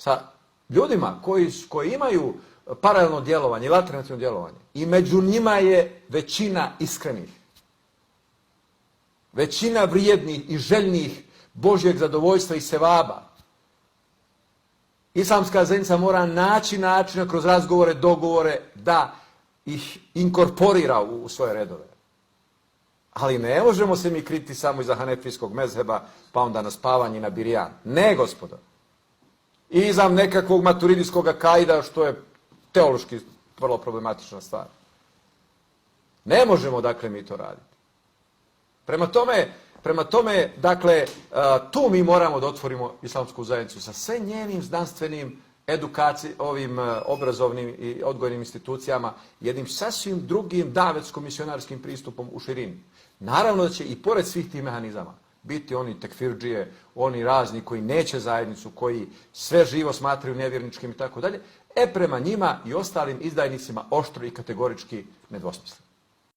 sa ljudima koji imaju paralelno djelovanje ili alternativno djelovanje. I među njima je većina iskrenih. Većina vrijednih i željnih Božjeg zadovoljstva i sevaba. Islamska zajednica mora naći načina kroz razgovore, dogovore da ih inkorporira u svoje redove. Ali ne možemo se mi kriti samo iza hanefijskog mezheba, pa onda na spavanje i na birjan. Ne, gospodo. I iza nekakvog maturidijskog akaida, što je teološki vrlo problematična stvar. Ne možemo, dakle, mi to raditi. Prema tome, dakle, tu mi moramo da otvorimo islamsku zajednicu sa sve njenim znanstvenim, obrazovnim i odgojnim institucijama, jednim sasvim drugim davetsko-misionarskim pristupom u širini. Naravno da će i pored svih tih mehanizama biti oni tekfirdžije, oni razni koji neće zajednicu, koji sve živo smatraju nevjerničkim i tako dalje, prema njima i ostalim izdajnicima oštro i kategorički nedvosmislen.